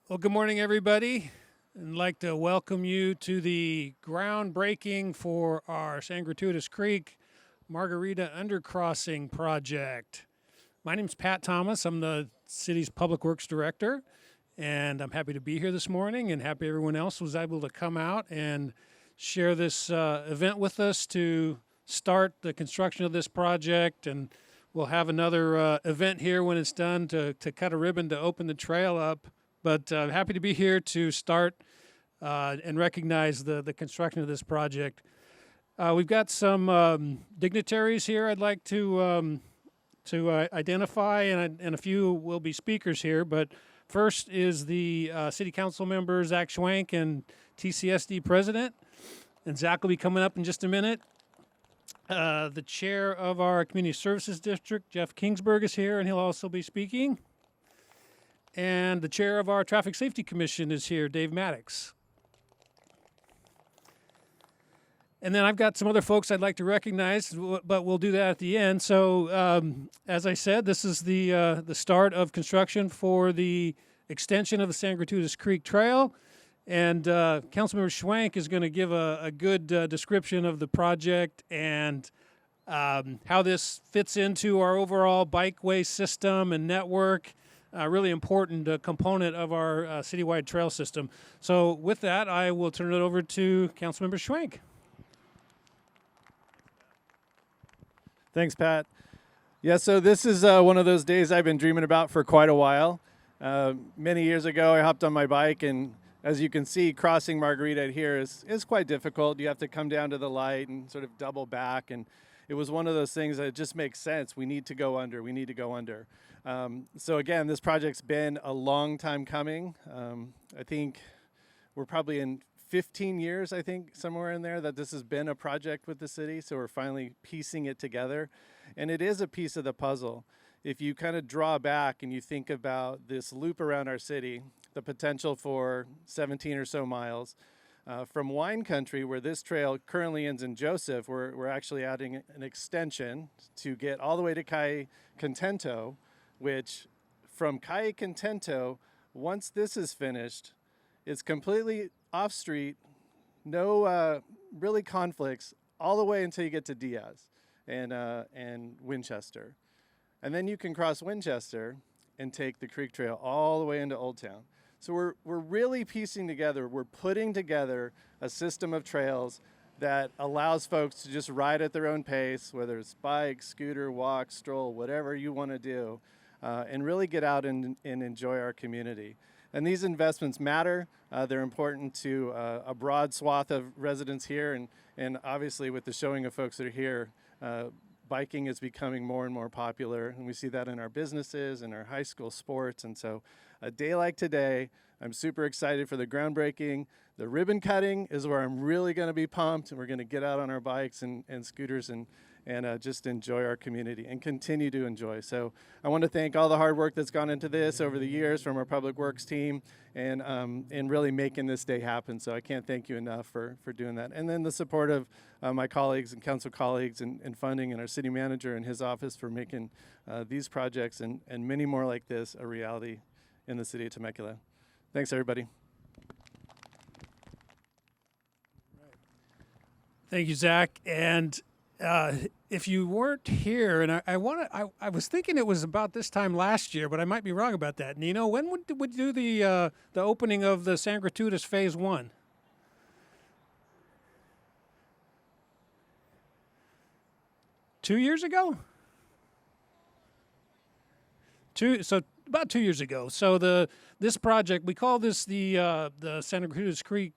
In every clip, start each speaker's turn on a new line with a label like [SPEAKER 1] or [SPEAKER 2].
[SPEAKER 1] Well, good morning, everybody. I'd like to welcome you to the groundbreaking for our Gertrudis Creek Margarita Undercrossing project. My name's Pat Thomas. I'm the city's Public Works Director, and I'm happy to be here this morning and happy everyone else was able to come out and share this event with us to start the construction of this project. And we'll have another event here when it's done to cut a ribbon to open the trail up. But happy to be here to start and recognize the construction of this project. We've got some dignitaries here I'd like to identify, and a few will be speakers here. But first is the City Council member, Zach Schwank, and TCSD President. And Zach will be coming up in just a minute. The chair of our Community Services District, Jeff Kingsburg, is here, and he'll also be speaking. And the chair of our Traffic Safety Commission is here, Dave Maddox. And then I've got some other folks I'd like to recognize, but we'll do that at the end. So, as I said, this is the start of construction for the extension of the Gertrudis Creek Trail. And Councilmember Schwank is going to give a good description of the project and how this fits into our overall bikeway system and network. Really important component of our citywide trail system. So with that, I will turn it over to Councilmember Schwank.
[SPEAKER 2] Thanks, Pat. Yeah, so this is one of those days I've been dreaming about for quite a while. Many years ago, I hopped on my bike, and as you can see, crossing Margarita here is quite difficult. You have to come down to the light and sort of double back, and it was one of those things that just makes sense. We need to go under. We need to go under. So again, this project's been a long time coming. I think we're probably in 15 years, I think, somewhere in there, that this has been a project with the city. So we're finally piecing it together. And it is a piece of the puzzle. If you kind of draw back and you think about this loop around our city, the potential for 17 or so miles, from wine country, where this trail currently ends in Joseph, we're actually adding an extension to get all the way to Calle Contento, which from Calle Contento, once this is finished, it's completely off street, no really conflicts, all the way until you get to Diaz and Winchester. And then you can cross Winchester and take the Creek Trail all the way into Old Town. So we're really piecing together, we're putting together a system of trails that allows folks to just ride at their own pace, whether it's bike, scooter, walk, stroll, whatever you want to do, and really get out and enjoy our community. And these investments matter. They're important to a broad swath of residents here, and obviously with the showing of folks that are here, biking is becoming more and more popular, and we see that in our businesses and our high school sports. And so a day like today, I'm super excited for the groundbreaking. The ribbon cutting is where I'm really going to be pumped, and we're going to get out on our bikes and scooters and just enjoy our community and continue to enjoy. So I want to thank all the hard work that's gone into this over the years from our Public Works team and really making this day happen. So I can't thank you enough for doing that. And then the support of my colleagues and council colleagues and funding, and our city manager and his office for making these projects and many more like this a reality in the city of Temecula. Thanks, everybody.
[SPEAKER 1] Thank you, Zach. And if you weren't here, and I was thinking it was about this time last year, but I might be wrong about that. Nino, when would do the opening of the Gertrudis Phase 1? Two years ago? So about 2 years ago. So this project, we call this the Gertrudis Creek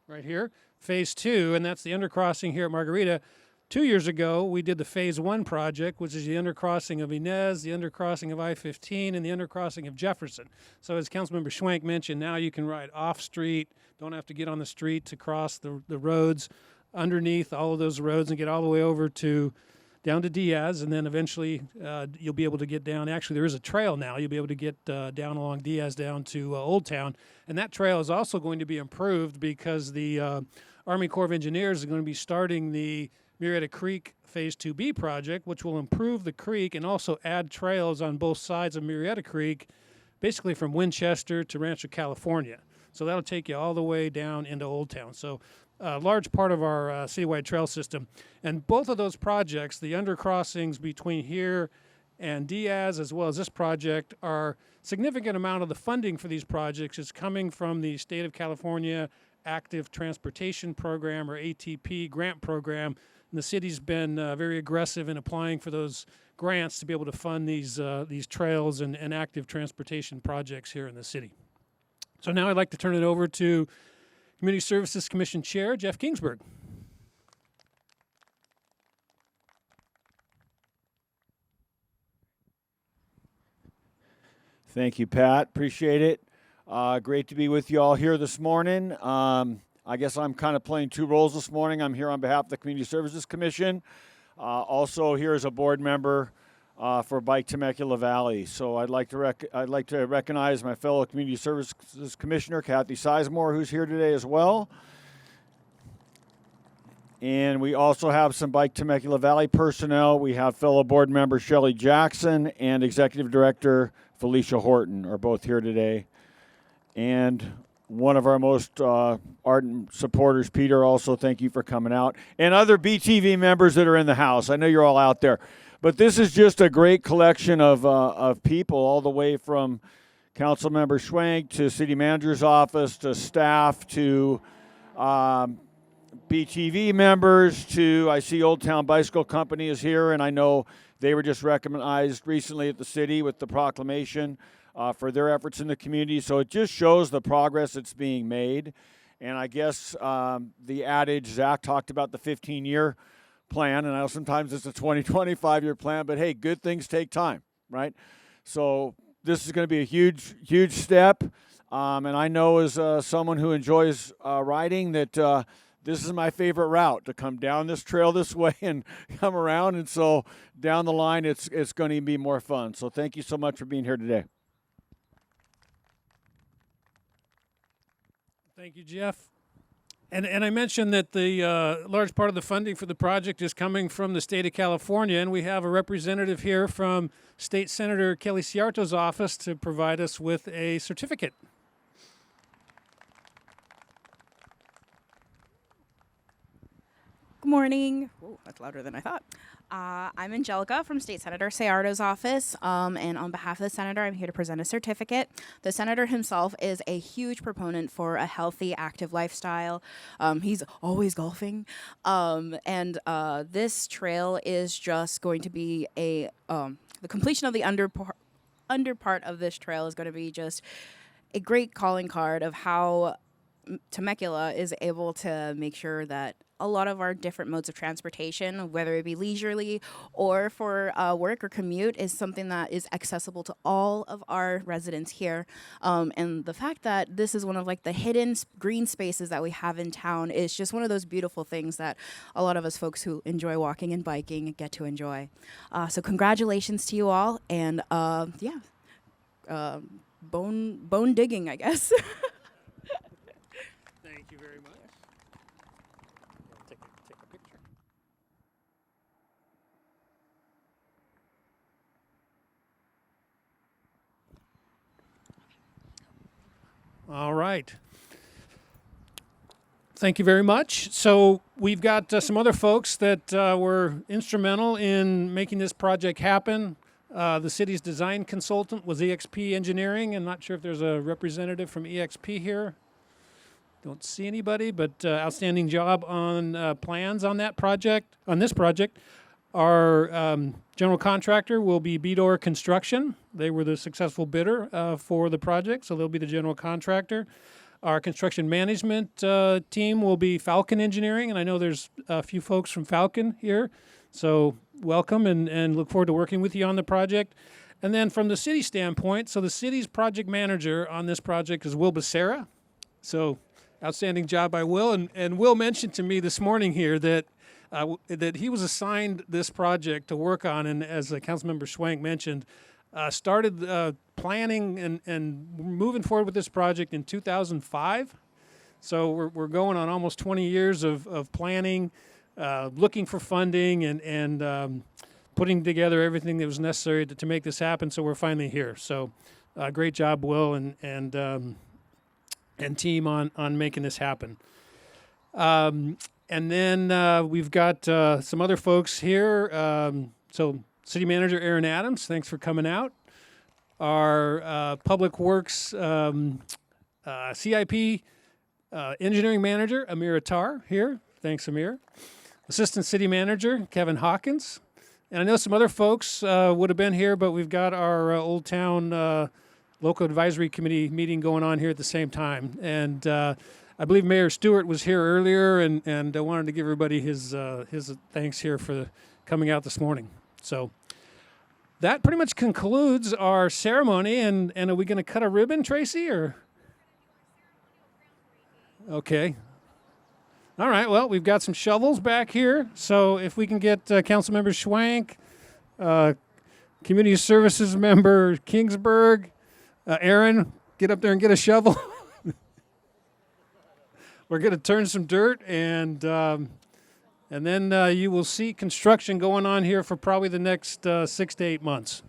[SPEAKER 1] right here, Phase 2, and that's the undercrossing here at Margarita. 2 years ago, we did the Phase 1 project, which is the undercrossing of Inez, the undercrossing of I-15, and the undercrossing of Jefferson. So as Councilmember Schwank mentioned, now you can ride off-street, don't have to get on the street to cross the roads underneath all of those roads and get all the way over to down to Diaz, and then eventually you'll be able to get down. Actually, there is a trail now. You'll be able to get down along Diaz down to Old Town. And that trail is also going to be improved because the Army Corps of Engineers is going to be starting the Marietta Creek Phase 2B project, which will improve the creek and also add trails on both sides of Marietta Creek basically from Winchester to Rancho California. So that'll take you all the way down into Old Town. So a large part of our citywide trail system. And both of those projects, the undercrossings between here and Diaz, as well as this project, are significant amount of the funding for these projects is coming from the State of California Active Transportation Program, or ATP grant program. And the city's been very aggressive in applying for those grants to be able to fund these trails and active transportation projects here in the city. So now I'd like to turn it over to Community Services Commission Chair Jeff Kingsburg.
[SPEAKER 3] Thank you, Pat. Appreciate it. Great to be with you all here this morning. I guess I'm kind of playing two roles this morning. I'm here on behalf of the Community Services Commission. Also here as a board member for Bike Temecula Valley. So I'd like to recognize my fellow Community Services Commissioner, Kathy Sizemore, who's here today as well. And we also have some Bike Temecula Valley personnel. We have fellow board member Shelley Jackson and Executive Director Felicia Horton are both here today. And one of our most ardent supporters, Peter, also thank you for coming out. And other BTV members that are in the house. I know you're all out there. But this is just a great collection of people, all the way from Councilmember Schwank to City Manager's Office to staff to BTV members to, I see Old Town Bicycle Company is here, and I know they were just recognized recently at the city with the proclamation for their efforts in the community. So it just shows the progress that's being made. And I guess the adage, Zach talked about the 15-year plan, and I know sometimes it's a 20, 25-year plan, but hey, good things take time, right? So this is going to be a huge, huge step. And I know as someone who enjoys riding that this is my favorite route, to come down this trail this way and come around. And so down the line, it's going to be more fun. So thank you so much for being here today.
[SPEAKER 1] Thank you, Jeff. And I mentioned that the large part of the funding for the project is coming from the state of California, and we have a representative here from State Senator Kelly Ciarto's office to provide us with a certificate.
[SPEAKER 4] Good morning. Whoa, that's louder than I thought. I'm Angelica from State Senator Ciarto's office, and on behalf of the senator, I'm here to present a certificate. The senator himself is a huge proponent for a healthy, active lifestyle. He's always golfing, and this trail is just going to be the completion of the under part of this trail is going to be just a great calling card of how Temecula is able to make sure that a lot of our different modes of transportation, whether it be leisurely or for work or commute, is something that is accessible to all of our residents here. And the fact that this is one of like the hidden green spaces that we have in town is just one of those beautiful things that a lot of us folks who enjoy walking and biking get to enjoy. So congratulations to you all, and bone digging, I guess.
[SPEAKER 1] Thank you very much. Take a picture. All right. Thank you very much. So we've got some other folks that were instrumental in making this project happen. The city's design consultant was EXP Engineering. I'm not sure if there's a representative from EXP here. Don't see anybody, but outstanding job on plans on that project, on this project. Our general contractor will be Bedor Construction. They were the successful bidder for the project, so they'll be the general contractor. Our construction management team will be Falcon Engineering, and I know there's a few folks from Falcon here, so welcome and look forward to working with you on the project. And then from the city standpoint, so the city's project manager on this project is Will Becerra. So outstanding job by Will, and Will mentioned to me this morning here that that he was assigned this project to work on, and as Councilmember Schwank mentioned, started planning and moving forward with this project in 2005. So we're going on almost 20 years of planning, looking for funding, and putting together everything that was necessary to make this happen. So we're finally here. So Great job, Will and team on making this happen. And then we've got some other folks here. So City Manager Aaron Adams, thanks for coming out. Our Public Works CIP Engineering Manager Amir Attar here. Thanks, Amir. Assistant City Manager Kevin Hawkins. And I know some other folks would have been here, but we've got our Old Town Local Advisory Committee meeting going on here at the same time. And I believe Mayor Stewart was here earlier, and I wanted to give everybody his thanks here for coming out this morning. So that pretty much concludes our ceremony. And are we going to cut a ribbon, Tracy, or? Okay. All right. Well, we've got some shovels back here. So if we can get Councilmember Schwank, Community Services Member Kingsburg, Aaron, get up there and get a shovel. We're going to turn some dirt, and then you will see construction going on here for probably the next 6 to 8 months.